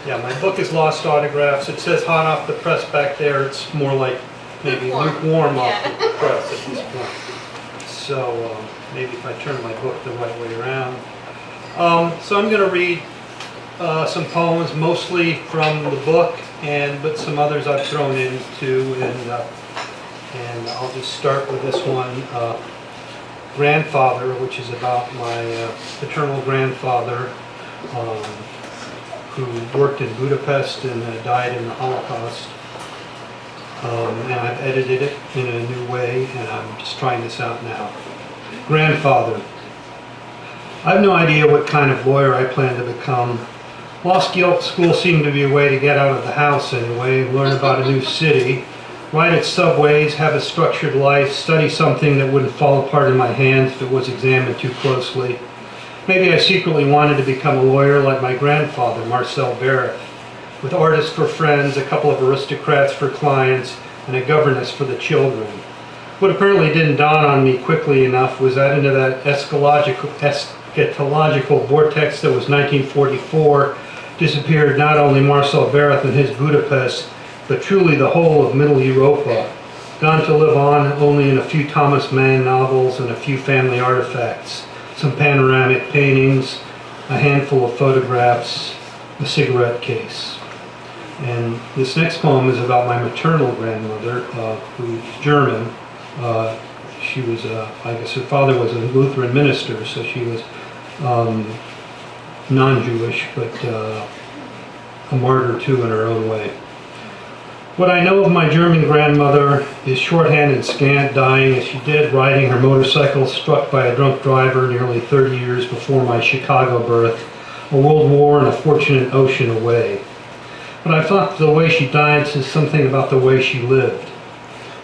Yeah, my book is Lost Autographs. It says hot off the press back there. It's more like maybe lukewarm off the press at this point. So maybe if I turn my book the right way around. So I'm going to read some poems, mostly from the book, but some others I've thrown in too. And I'll just start with this one, Grandfather, which is about my paternal grandfather, who worked in Budapest and died in the Holocaust. And I've edited it in a new way, and I'm just trying this out now. Grandfather. I have no idea what kind of lawyer I plan to become. Law school seemed to be a way to get out of the house anyway, learn about a new city, ride its subways, have a structured life, study something that wouldn't fall apart in my hands if it was examined too closely. Maybe I secretly wanted to become a lawyer like my grandfather, Marcel Baroth, with artists for friends, a couple of aristocrats for clients, and a governess for the children. What apparently didn't dawn on me quickly enough was that into that eschatological vortex that was 1944 disappeared not only Marcel Baroth and his Budapest, but truly the whole of Middle Europa, gone to live on only in a few Thomas Mann novels and a few family artifacts, some panoramic paintings, a handful of photographs, a cigarette case. And this next poem is about my maternal grandmother, who's German. She was, I guess her father was a Lutheran minister, so she was non-Jewish, but a martyr too in her own way. What I know of my German grandmother is shorthand and scant, dying as she did, riding her motorcycle, struck by a drunk driver nearly 30 years before my Chicago birth, a world war and a fortunate ocean away. But I thought the way she died says something about the way she lived.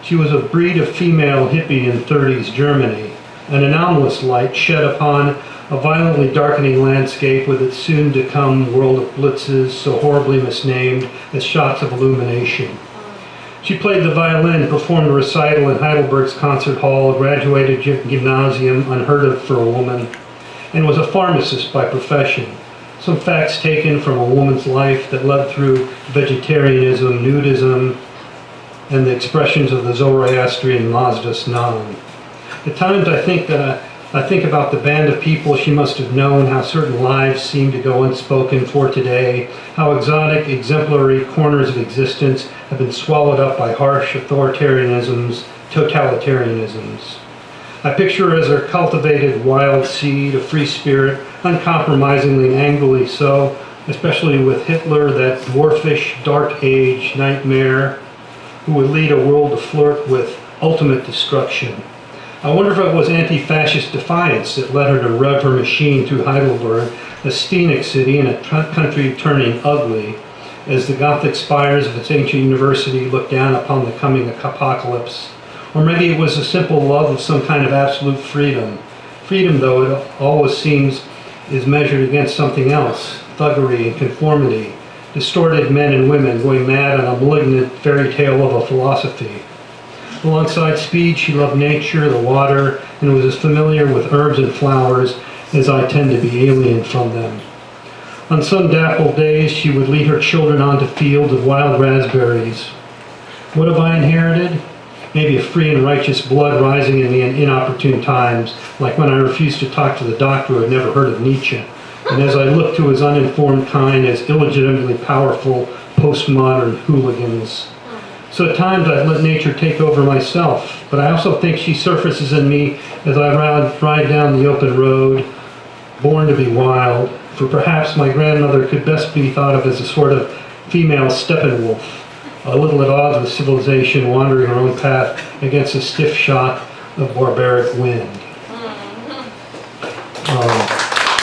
She was a breed of female hippie in 30s Germany, an anomalous light shed upon a violently darkening landscape with its soon-to-come world of blitzes, so horribly misnamed as shots of illumination. She played the violin, performed a recital in Heidelberg's concert hall, graduated gymnasium, unheard of for a woman, and was a pharmacist by profession. Some facts taken from a woman's life that led through vegetarianism, nudism, and the expressions of the Zoroastrian Mazdas Nam. At times I think about the band of people she must have known, how certain lives seem to go unspoken for today, how exotic, exemplary corners of existence have been swallowed up by harsh authoritarianisms, totalitarianisms. I picture her as a cultivated wild seed, a free spirit, uncompromisingly and angrily so, especially with Hitler, that dwarfish, dark age nightmare who would lead a world to flirt with ultimate destruction. I wonder if it was anti-fascist defiance that led her to rev her machine through Heidelberg, a scenic city in a country turning ugly, as the Gothic spires of its ancient university looked down upon the coming apocalypse. Or maybe it was a simple love of some kind of absolute freedom. Freedom, though, it always seems, is measured against something else, thuggery and conformity, distorted men and women going mad on a malignant fairy tale of a philosophy. Alongside speed, she loved nature, the water, and was as familiar with herbs and flowers as I tend to be alien from them. On some dappled days, she would lead her children onto fields of wild raspberries. What have I inherited? Maybe a free and righteous blood rising in me in inopportune times, like when I refused to talk to the doctor who had never heard of Nietzsche, and as I looked to his uninformed kind as illegitimately powerful postmodern hooligans. So at times I've let nature take over myself, but I also think she surfaces in me as I ride down the open road, born to be wild, for perhaps my grandmother could best be thought of as a sort of female Steppenwolf, a little at odds with civilization, wandering her own path against a stiff shock of barbaric wind.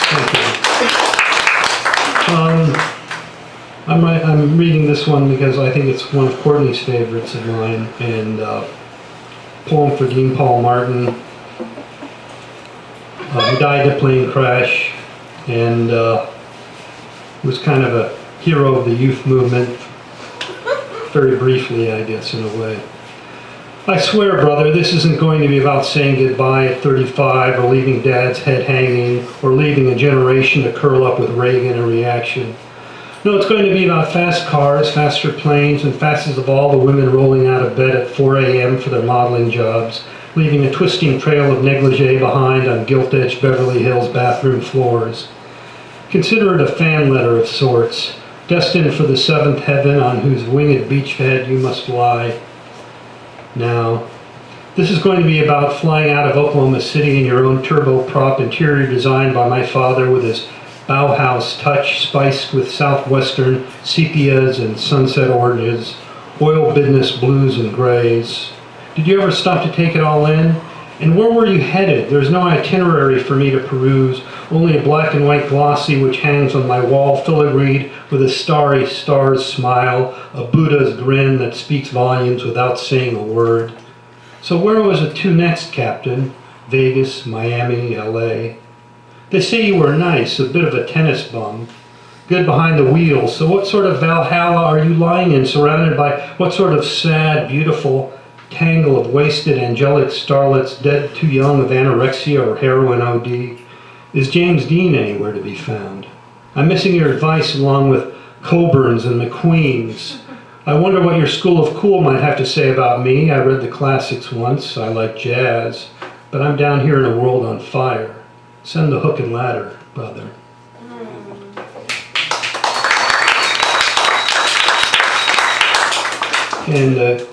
Thank you. I'm reading this one because I think it's one of Courtney's favorites of mine, and poem for Dean Paul Martin. He died in a plane crash, and was kind of a hero of the youth movement, very briefly, I guess, in a way. I swear, brother, this isn't going to be about saying goodbye at 35 or leaving Dad's head hanging or leaving a generation to curl up with Reagan in reaction. No, it's going to be about fast cars, faster planes, and fastest of all, the women rolling out of bed at 4 a.m. for their modeling jobs, leaving a twisting trail of negligee behind on gilt-edged Beverly Hills bathroom floors. Consider it a fan letter of sorts, destined for the seventh heaven on whose winged beachhead you must lie. Now, this is going to be about flying out of Oklahoma City in your own turboprop interior designed by my father with his Bauhaus touch spiced with southwestern sepias and sunset oranges, oil business blues and grays. Did you ever stop to take it all in? And where were you headed? There's no itinerary for me to peruse, only a black and white glossy which hangs on my wall filigreed with a starry star's smile, a Buddha's grin that speaks volumes without saying a word. So where was it to next, Captain? Vegas, Miami, L.A.? They say you were nice, a bit of a tennis bum, good behind the wheel. So what sort of Valhalla are you lying in, surrounded by what sort of sad, beautiful tangle of wasted, angelic starlets dead too young of anorexia or heroin OD? Is James Dean anywhere to be found? I'm missing your advice along with Coburns and McQueens. I wonder what your school of cool might have to say about me. I read the classics once. I like jazz. But I'm down here in a world on fire. Send the hook and ladder, brother. And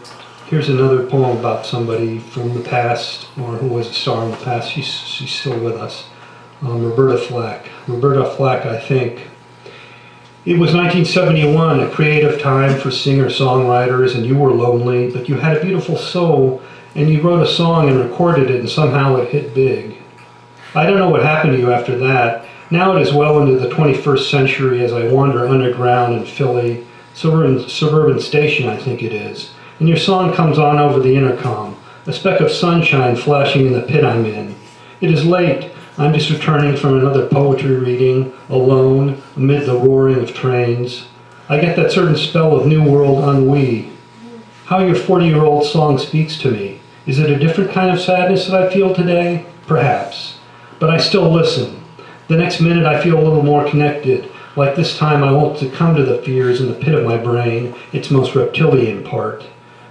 here's another poem about somebody from the past, or who was a star in the past. She's still with us. Roberta Flack. Roberta Flack, I think. It was 1971, a creative time for singer-songwriters, and you were lonely, but you had a beautiful soul, and you wrote a song and recorded it, and somehow it hit big. I don't know what happened to you after that. Now it is well into the 21st century as I wander underground in Philly, suburban station I think it is, and your song comes on over the intercom, a speck of sunshine flashing in the pit I'm in. It is late. I'm just returning from another poetry reading, alone, amid the roaring of trains. I get that certain spell of New World ennui. How your 40-year-old song speaks to me. Is it a different kind of sadness that I feel today? Perhaps. But I still listen. The next minute I feel a little more connected. Like this time I won't succumb to the fears in the pit of my brain, its most reptilian part.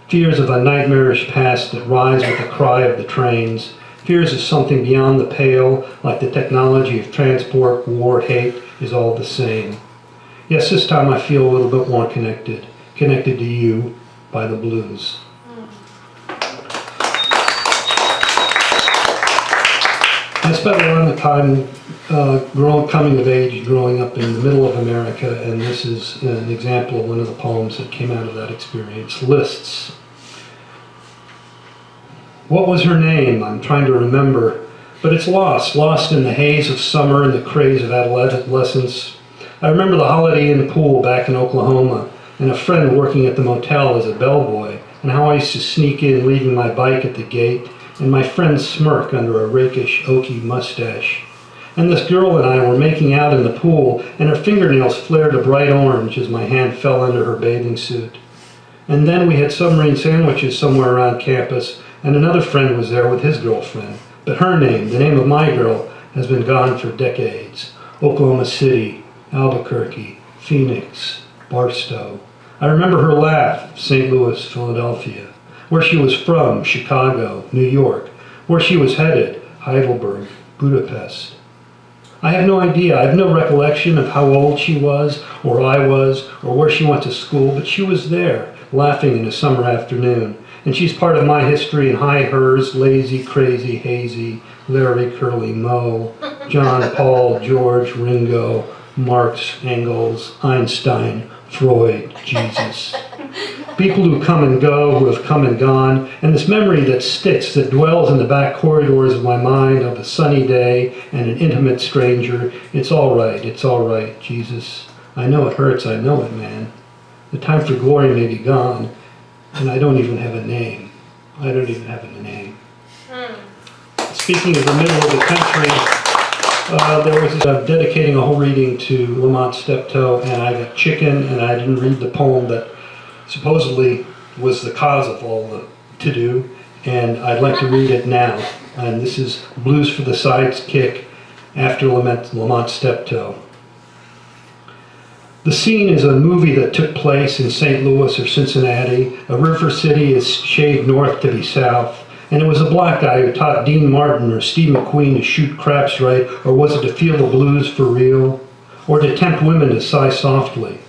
Fears of a nightmarish past that rise with the cry of the trains. Fears of something beyond the pale, like the technology of transport, war, hate, is all the same. Yes, this time I feel a little bit more connected to you by the blues. I spent a lot of time coming of age, growing up in the middle of America, and this is an example of one of the poems that came out of that experience. Lists. What was her name? I'm trying to remember, but it's lost in the haze of summer and the craze of adolescence. I remember the Holiday Inn pool back in Oklahoma, and a friend working at the motel as a bellboy, and how I used to sneak in leaving my bike at the gate, and my friend smirk under a rakish, oaky mustache. And this girl and I were making out in the pool, and her fingernails flared a bright orange as my hand fell under her bathing suit. And then we had submarine sandwiches somewhere around campus, and another friend was there with his girlfriend. But her name, the name of my girl, has been gone for decades. Oklahoma City, Albuquerque, Phoenix, Barstow. I remember her laugh, St. Louis, Philadelphia. Where she was from, Chicago, New York. Where she was headed, Heidelberg, Budapest. I have no idea. I have no recollection of how old she was, or I was, or where she went to school, but she was there, laughing in a summer afternoon. And she's part of my history and I hers, lazy, crazy, hazy, Larry, Curly, Moe, John, Paul, George, Ringo, Marx, Engels, Einstein, Freud, Jesus. People who come and go, who have come and gone, and this memory that sticks, that dwells in the back corridors of my mind of a sunny day and an intimate stranger. It's all right, Jesus. I know it hurts, I know it, man. The time for glory may be gone, and I don't even have a name. Speaking of the middle of the country, there was dedicating a whole reading to Lamont Steptoe, and I got chicken, and I didn't read the poem that supposedly was the cause of all the to-do, and I'd like to read it now. And this is Blues for the Sidekick after Lamont Steptoe. The scene is a movie that took place in St. Louis or Cincinnati. A river city is shaved north to be south. And it was a black guy who taught Dean Martin or Steve McQueen to shoot craps right, or was it to feel the blues for real? Or to tempt women to sigh softly?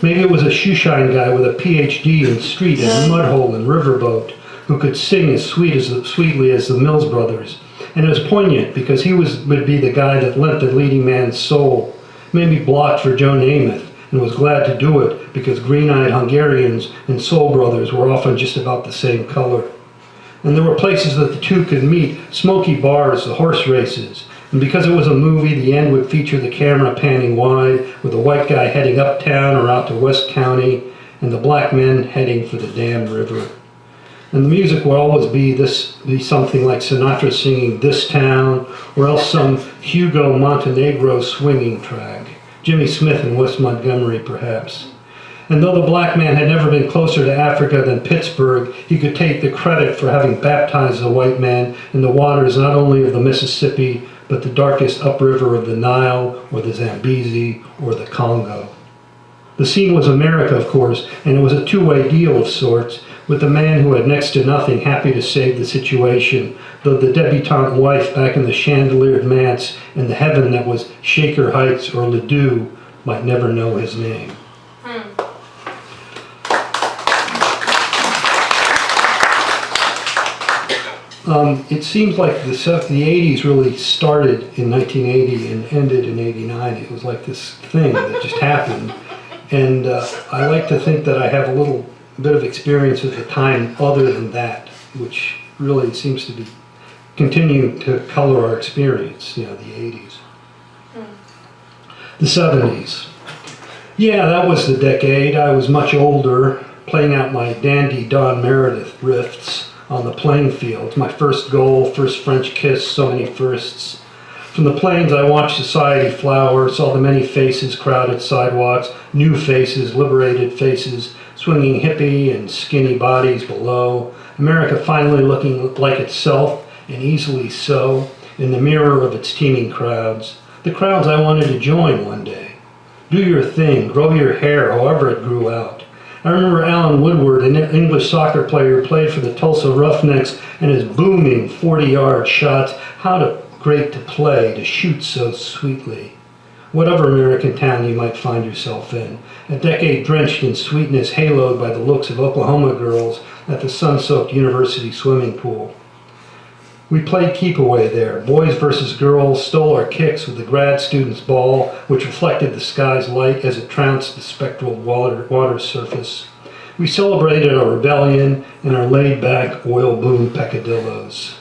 Maybe it was a shoeshine guy with a PhD in street and mudhole and riverboat who could sing as sweetly as the Mills Brothers. And it was poignant because he would be the guy that lent the leading man's soul, maybe blocked for Joe Namath, and was glad to do it because green-eyed Hungarians and soul brothers were often just about the same color. And there were places that the two could meet, smoky bars, the horse races. And because it was a movie, the end would feature the camera panning wide with the white guy heading uptown or out to West County and the black men heading for the damned river. And the music would always be something like Sinatra singing This Town, or else some Hugo Montenegro swinging track. Jimmy Smith in West Montgomery, perhaps. And though the black man had never been closer to Africa than Pittsburgh, he could take the credit for having baptized the white man in the waters not only of the Mississippi, but the darkest upriver of the Nile, or the Zambezi, or the Congo. The scene was America, of course, and it was a two-way deal of sorts, with the man who had next to nothing happy to save the situation, though the debutante wife back in the chandeliered manse in the heaven that was Shaker Heights or Ladue might never know his name. It seems like the 80s really started in 1980 and ended in 89. It was like this thing that just happened. And I like to think that I have a little bit of experience at the time other than that, which really seems to be continuing to color our experience, the 80s. The 70s. Yeah, that was the decade. I was much older, playing out my dandy Don Meredith riffs on the playing field. My first goal, first French kiss, so many firsts. From the plains, I watched society flower, saw the many faces, crowded sidewalks, new faces, liberated faces, swinging hippie and skinny bodies below. America finally looking like itself, and easily so, in the mirror of its teeming crowds. The crowds I wanted to join one day. Do your thing, grow your hair, however it grew out. I remember Alan Woodward, an English soccer player who played for the Tulsa Roughnecks, and his booming 40-yard shots. How great to play, to shoot so sweetly. Whatever American town you might find yourself in, a decade drenched in sweetness, haloed by the looks of Oklahoma girls at the sun-soaked university swimming pool. We played keep away there, boys versus girls, stole our kicks with the grad students' ball, which reflected the sky's light as it trounced the spectral water surface. We celebrated our rebellion and our laid-back oil boom peccadillos.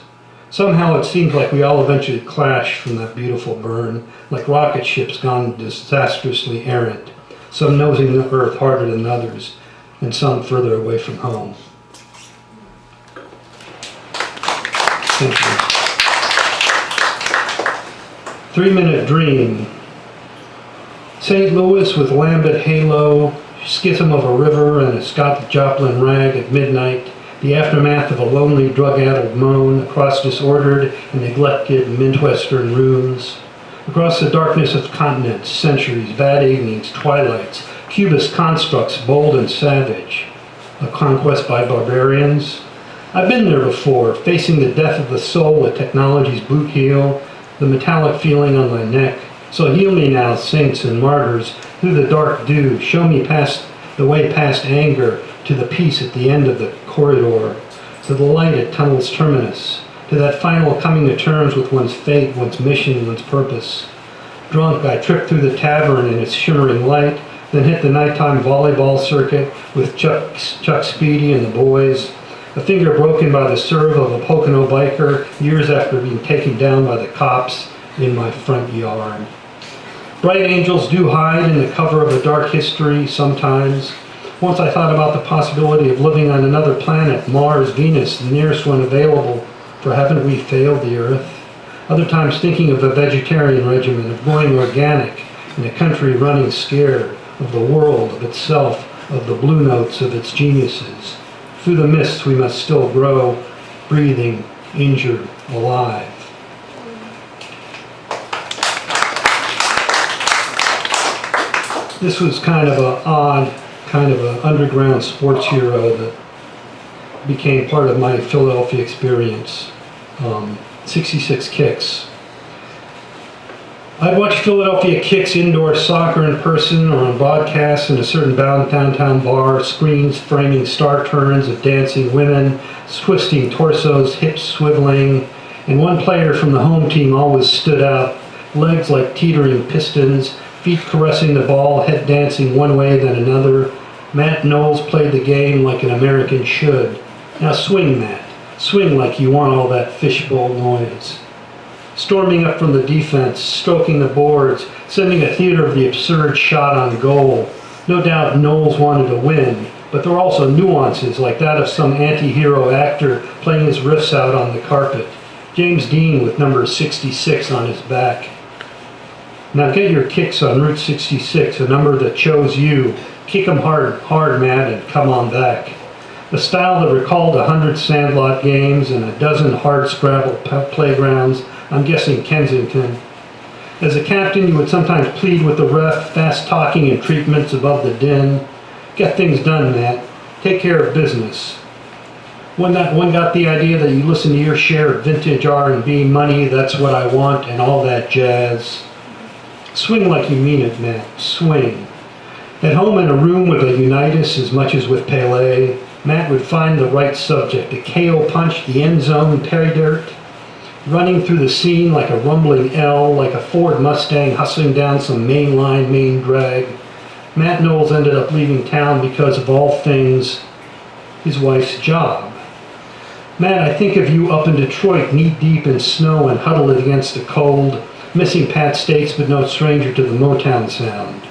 Somehow it seemed like we all eventually clashed from that beautiful burn, like rocket ships gone disastrously errant, some nosing the earth harder than others, and some further away from home. Thank you. 3-minute dream. St. Louis with lambent halo, schism of a river and a Scott Joplin rag at midnight, the aftermath of a lonely drug-addled moan across disordered and neglected Midwestern rooms, across the darkness of continents, centuries, bad evenings, twilights, cubist constructs bold and savage, a conquest by barbarians. I've been there before, facing the death of the soul at technology's boot heel, the metallic feeling on my neck. So heal me now, saints and martyrs, through the dark dew, show me the way past anger, to the peace at the end of the corridor, to the light at tunnel's terminus, to that final coming to terms with one's fate, one's mission, one's purpose. Drunk, I tripped through the tavern in its shimmering light, then hit the nighttime volleyball circuit with Chuck Speedy and the boys, a finger broken by the serve of a Pocono biker years after being taken down by the cops in my front yard. Bright angels do hide in the cover of a dark history sometimes. Once I thought about the possibility of living on another planet, Mars, Venus, the nearest one available, for haven't we failed the Earth? Other times thinking of a vegetarian regimen, of going organic, in a country running scared, of the world, of itself, of the blue notes of its geniuses. Through the mists we must still grow, breathing, injured, alive. This was kind of an odd, kind of an underground sports hero that became part of my Philadelphia experience. 66 Kicks. I'd watch Philadelphia Kicks indoor soccer in person or on broadcasts in a certain downtown bar, screens framing star turns of dancing women, twisting torsos, hips swiveling, and one player from the home team always stood out, legs like teetering pistons, feet caressing the ball, head dancing one way then another. Matt Knowles played the game like an American should. Now swing, Matt. Swing like you want all that fishbowl noise. Storming up from the defense, stroking the boards, sending a theater of the absurd shot on goal. No doubt Knowles wanted to win, but there were also nuances like that of some anti-hero actor playing his riffs out on the carpet. James Dean with number 66 on his back. Now get your kicks on Route 66, a number that chose you. Kick 'em hard, Matt, and come on back. A style that recalled 100 Sandlot games and a dozen hard-scrabble playgrounds, I'm guessing Kensington. As a captain, you would sometimes plead with the ref, fast talking and treatments above the din. Get things done, Matt. Take care of business. One got the idea that you listen to your share of vintage R&B, money, that's what I want, and all that jazz. Swing like you mean it, Matt. Swing. At home in a room with a Unitas as much as with Pele, Matt would find the right subject, the KO punch, the end zone pay dirt, running through the scene like a rumbling L, like a Ford Mustang hustling down some main drag. Matt Knowles ended up leaving town because of all things, his wife's job. Matt, I think of you up in Detroit, knee-deep in snow and huddled against the cold, missing Pat States but no stranger to the Motown sound.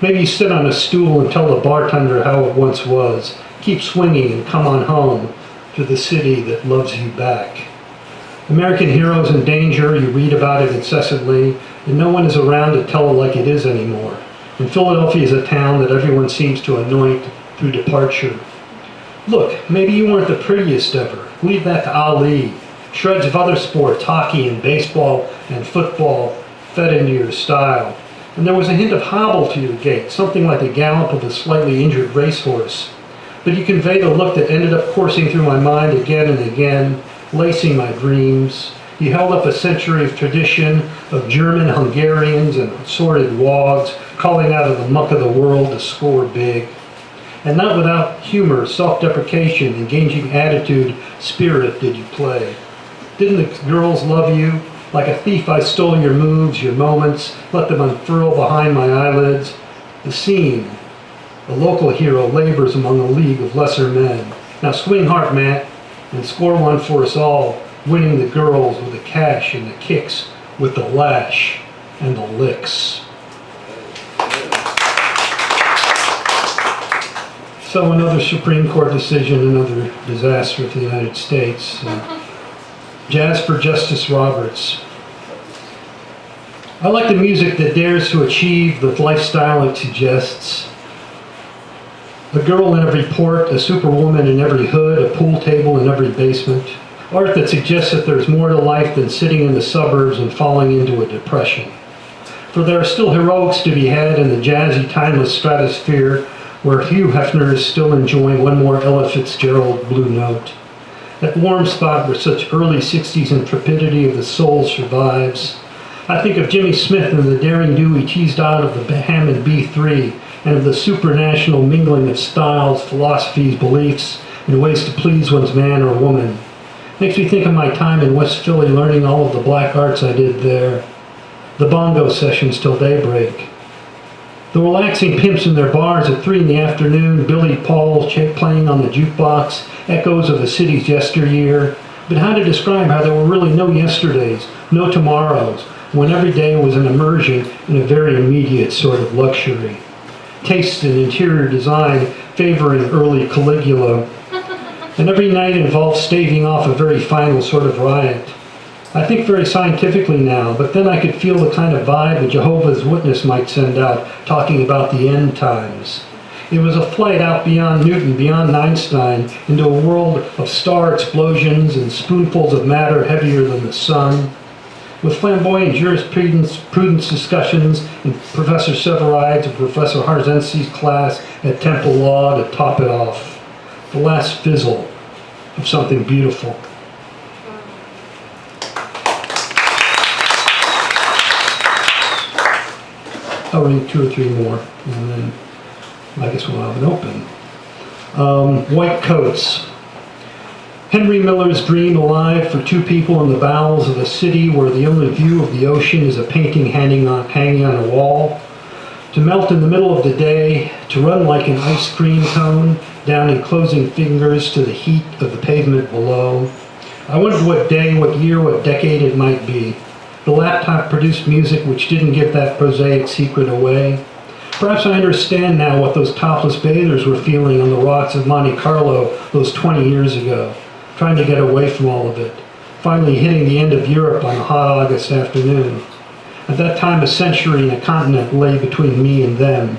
Maybe you sit on a stool and tell the bartender how it once was. Keep swinging and come on home to the city that loves you back. American heroes in danger, you read about it incessantly, and no one is around to tell it like it is anymore. And Philadelphia is a town that everyone seems to anoint through departure. Look, maybe you weren't the prettiest ever. Leave that to Ali. Shreds of other sports, hockey and baseball and football, fed into your style. And there was a hint of hobble to your gait, something like the gallop of a slightly injured racehorse. But you conveyed a look that ended up coursing through my mind again and again, lacing my dreams. You held up a century of tradition of German Hungarians and assorted wogs, calling out of the muck of the world to score big. And not without humor, self-deprecation, engaging attitude, spirit did you play. Didn't the girls love you? Like a thief I stole your moves, your moments, let them unfurl behind my eyelids. The scene, the local hero labors among a league of lesser men. Now swing hard, Matt, and score one for us all, winning the girls with the cash and the kicks, with the lash and the licks. So another Supreme Court decision, another disaster for the United States. Jasper Justice Roberts. I like the music that dares to achieve the lifestyle it suggests. A girl in every port, a superwoman in every hood, a pool table in every basement. Art that suggests that there's more to life than sitting in the suburbs and falling into a depression. For there are still heroics to be had in the jazzy, timeless stratosphere where Hugh Hefner is still enjoying one more Ella Fitzgerald blue note. That warm spot where such early 60s intrepidity of the soul survives. I think of Jimmy Smith and the daring do he teased out of the Hammond B3 and of the supranational mingling of styles, philosophies, beliefs, and ways to please one's man or woman. Makes me think of my time in West Philly learning all of the black arts I did there. The bongo sessions till daybreak. The relaxing pimps in their bars at 3 in the afternoon, Billy Paul playing on the jukebox, echoes of the city's yesteryear. But how to describe how there were really no yesterdays, no tomorrows, when every day was an immersion in a very immediate sort of luxury. Taste and interior design favoring early Caligula. And every night involved staving off a very final sort of riot. I think very scientifically now, but then I could feel the kind of vibe a Jehovah's Witness might send out, talking about the end times. It was a flight out beyond Newton, beyond Einstein, into a world of star explosions and spoonfuls of matter heavier than the sun. with flamboyant jurisprudence discussions in Professor Severide's or Professor Harzensi's class at Temple Law to top it off. The last fizzle of something beautiful. I'll read 2 or 3 more, and then I guess we'll have an open. White coats. Henry Miller's dream alive for 2 people in the bowels of a city where the only view of the ocean is a painting hanging on a wall. To melt in the middle of the day, to run like an ice cream cone down in closing fingers to the heat of the pavement below. I wondered what day, what year, what decade it might be. The laptop produced music which didn't give that prosaic secret away. Perhaps I understand now what those topless bathers were feeling on the rocks of Monte Carlo those 20 years ago, trying to get away from all of it, finally hitting the end of Europe on a hot August afternoon. At that time, a century and a continent lay between me and them.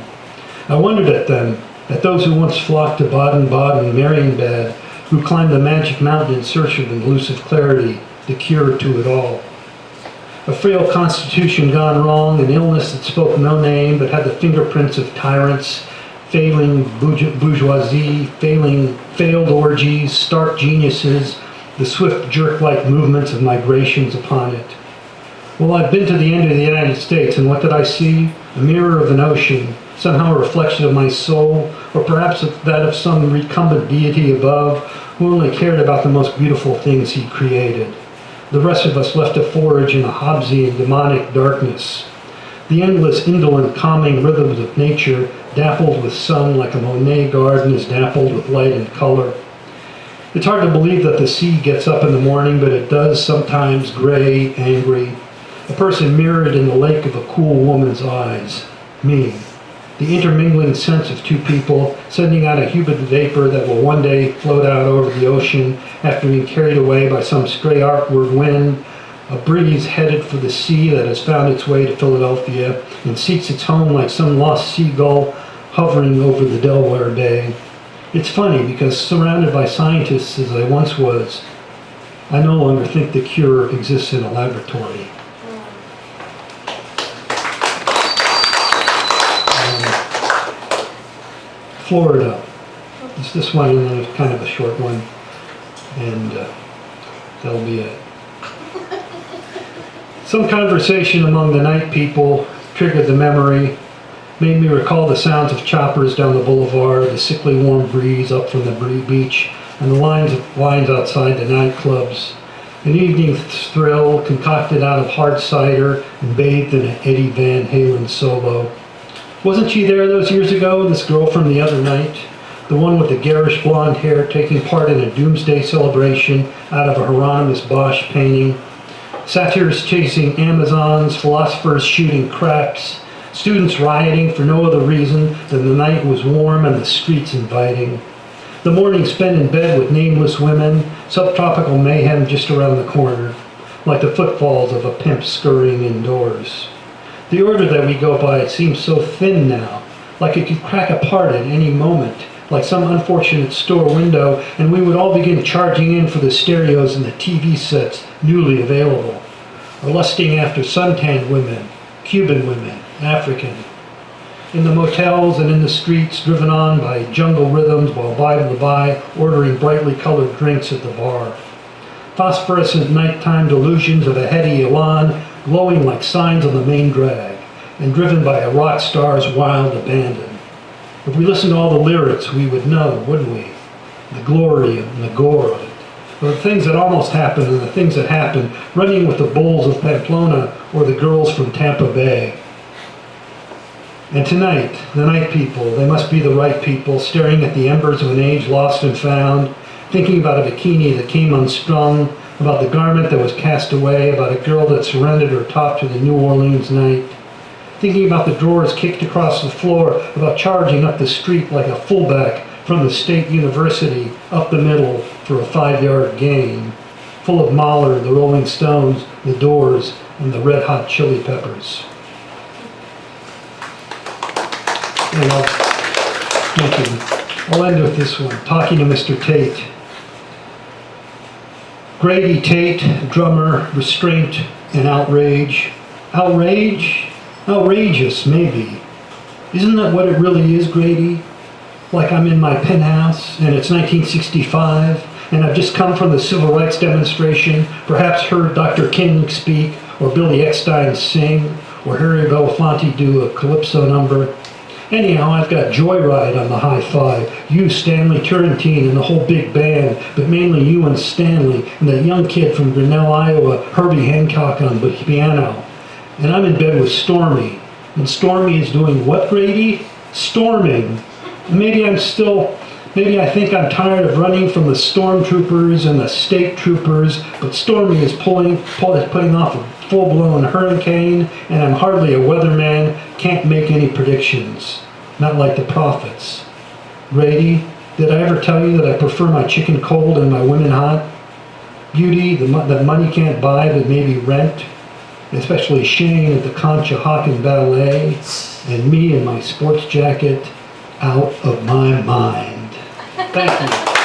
I wondered at them, at those who once flocked to Baden-Baden, Marienbad, who climbed the magic mountain in search of elusive clarity, the cure to it all. A frail constitution gone wrong, an illness that spoke no name but had the fingerprints of tyrants, failing bourgeoisie, failed orgies, stark geniuses, the swift jerk-like movements of migrations upon it. Well, I've been to the end of the United States, and what did I see? A mirror of an ocean, somehow a reflection of my soul, or perhaps that of some recumbent deity above, who only cared about the most beautiful things he created. The rest of us left to forage in a Hobbesian demonic darkness. The endless, indolent, calming rhythms of nature, dappled with sun like a Monet garden is dappled with light and color. It's hard to believe that the sea gets up in the morning, but it does, sometimes gray, angry. A person mirrored in the lake of a cool woman's eyes. Me. The intermingling sense of 2 people sending out a humid vapor that will one day float out over the ocean after being carried away by some stray outward wind, a breeze headed for the sea that has found its way to Philadelphia and seeks its home like some lost seagull hovering over the Delaware Bay. It's funny because surrounded by scientists as I once was, I no longer think the cure exists in a laboratory. Florida. It's this one, and then it's kind of a short one, and that'll be it. Some conversation among the night people triggered the memory, made me recall the sounds of choppers down the boulevard, the sickly warm breeze up from the beach, and the lines outside the nightclubs. An evening thrill concocted out of hard cider and bathed in an Eddie Van Halen solo. Wasn't she there those years ago, this girl from the other night? The one with the garish blonde hair taking part in a doomsday celebration out of a Hieronymus Bosch painting. Satyrs chasing Amazons, philosophers shooting craps, students rioting for no other reason than the night was warm and the streets inviting. The morning spent in bed with nameless women, subtropical mayhem just around the corner, like the footfalls of a pimp scurrying indoors. The order that we go by, it seems so thin now, like it could crack apart at any moment, like some unfortunate store window, and we would all begin charging in for the stereos and the TV sets newly available, or lusting after suntanned women, Cuban women, African. In the motels and in the streets, driven on by jungle rhythms while by ordering brightly colored drinks at the bar. Phosphorescent nighttime delusions of a heady elan glowing like signs on the main drag, and driven by a rock star's wild abandon. If we listened to all the lyrics, we would know, wouldn't we? The glory and the gore of it. Or the things that almost happened and the things that happened, running with the bulls of Pamplona or the girls from Tampa Bay. And tonight, the night people, they must be the right people, staring at the embers of an age lost and found, thinking about a bikini that came unstrung, about the garment that was cast away, about a girl that surrendered her top to the New Orleans night, thinking about the drawers kicked across the floor, about charging up the street like a fullback from the State University up the middle for a 5-yard gain, full of Mahler, the Rolling Stones, the Doors, and the Red Hot Chili Peppers. And I'll end with this one, talking to Mr. Tate. Grady Tate, drummer, restraint, and outrage. Outrage? Outrageous, maybe. Isn't that what it really is, Grady? Like I'm in my penthouse, and it's 1965, and I've just come from the civil rights demonstration, perhaps heard Dr. King speak, or Billy Eckstein sing, or Harry Belafonte do a calypso number. Anyhow, I've got Joyride on the hi-fi, you, Stanley Turrentine, and the whole big band, but mainly you and Stanley, and that young kid from Grinnell, Iowa, Herbie Hancock on the piano. And I'm in bed with Stormy. And Stormy is doing what, Grady? Storming. And maybe I think I'm tired of running from the stormtroopers and the state troopers, but Stormy is putting off a full-blown hurricane, and I'm hardly a weatherman, can't make any predictions. Not like the prophets. Grady, did I ever tell you that I prefer my chicken cold and my women hot? Beauty, that money can't buy, but maybe rent. Especially Shane at the Conshohocken Ballet, and me in my sports jacket, out of my mind. Thank you.